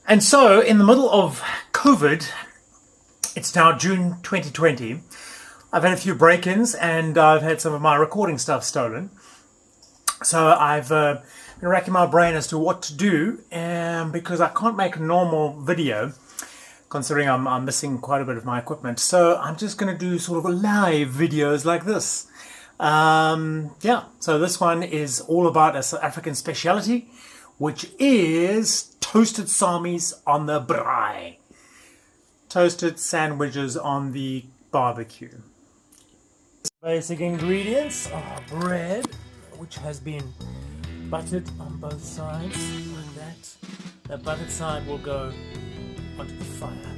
And so, in the middle of COVID, it's now June 2020. I've had a few break-ins and I've had some of my recording stuff stolen. So I've been racking my brain as to what to do, because I can't make a normal video, considering I'm missing quite a bit of my equipment. So I'm just going to do sort of live videos like this. Yeah, so this one is all about a South African speciality, which is toasted samies on the braai. Toasted sandwiches on the barbecue. Basic ingredients are bread, which has been buttered on both sides, like that. The buttered side will go onto the fire.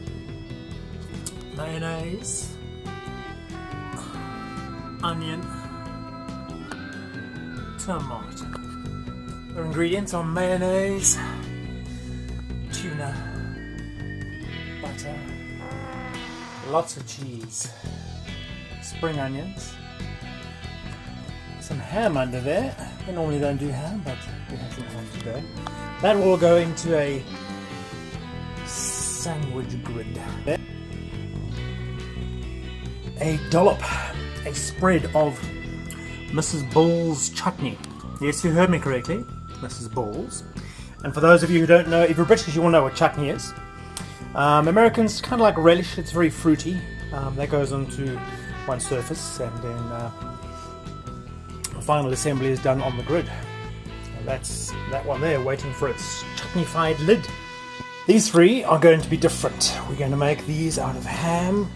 Mayonnaise, onion, tomato. The ingredients are mayonnaise, tuna, butter, lots of cheese, spring onions, some ham under there. We normally don't do ham, but we have some ham today. That will go into a sandwich grid. A dollop, a spread of Mrs. Bull's chutney. Yes, you heard me correctly, Mrs. Bull's. And for those of you who don't know, if you're British, you will know what chutney is. Americans, kind of like relish, it's very fruity. That goes onto one surface, and then the final assembly is done on the grid. So that's that one there, waiting for its chutneyfied lid. These three are going to be different. We're going to make these out of ham,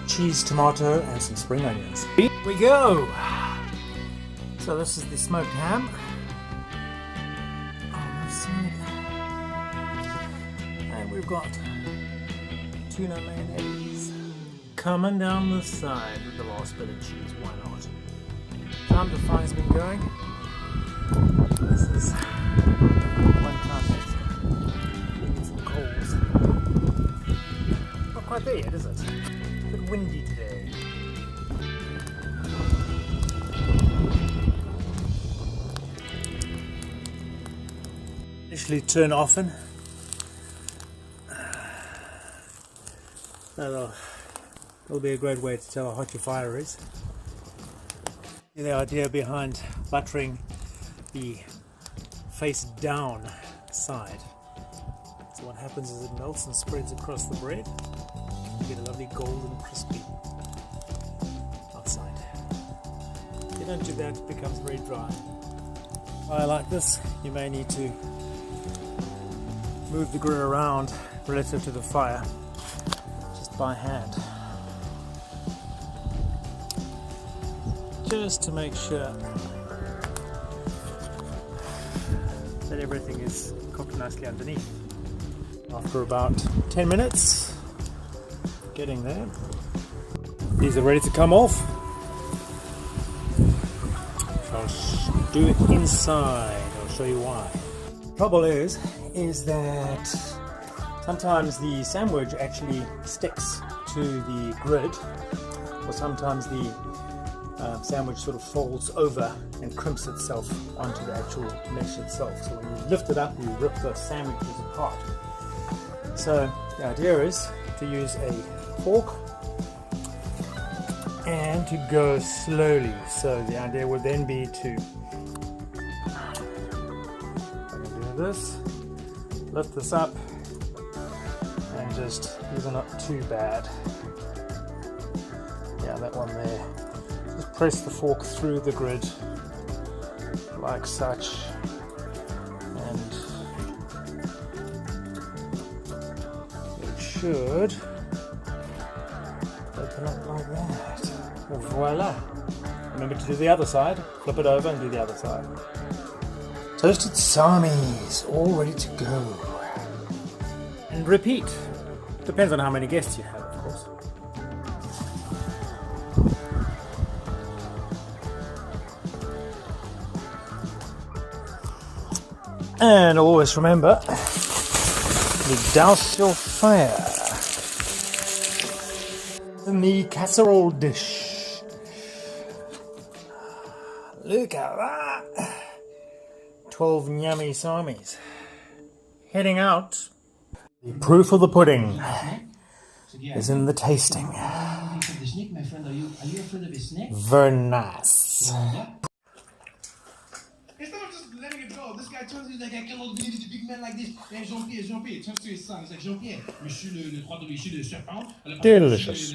cheese, tomato, and some spring onions. Here we go! So this is the smoked ham on this side. And we've got tuna mayonnaise coming down the side with the last bit of cheese. Why not? Time the fire's been going. This is one time extra. We need some coals. Not quite there yet, is it? A bit windy today. Initially turn often. That'll be a great way to tell how hot your fire is. The idea behind buttering the face down side. So what happens is it melts and spreads across the bread. You get a lovely golden crispy outside. If you don't do that, it becomes very dry. Fire like this, you may need to move the grill around relative to the fire just by hand, just to make sure that everything is cooked nicely underneath. After about 10 minutes, getting there, these are ready to come off. I'll do it inside. I'll show you why. The trouble is that sometimes the sandwich actually sticks to the grid, or sometimes the sandwich sort of folds over and crimps itself onto the actual mesh itself. So when you lift it up, you rip the sandwiches apart. So the idea is to use a fork and to go slowly. So the idea would then be to do this, lift this up, and just, these are not too bad. Yeah, that one there. Just press the fork through the grid like such, and it should open up like that. Voila! Remember to do the other side, flip it over and do the other side. Toasted samies, all ready to go. And repeat. Depends on how many guests you have, of course. And always remember to douse your fire in the casserole dish. Look at that! 12 yummy samies. heading out. The proof of the pudding is in the tasting. My friend, are you afraid of a snake? Very nice. Instead of just letting it go, this guy turns to you like, I cannot believe it's a big man like this. Hey, Jean-Pierre, turns to his son. He's like, Jean-Pierre, monsieur le droit de l'issue de serpent. Delicious.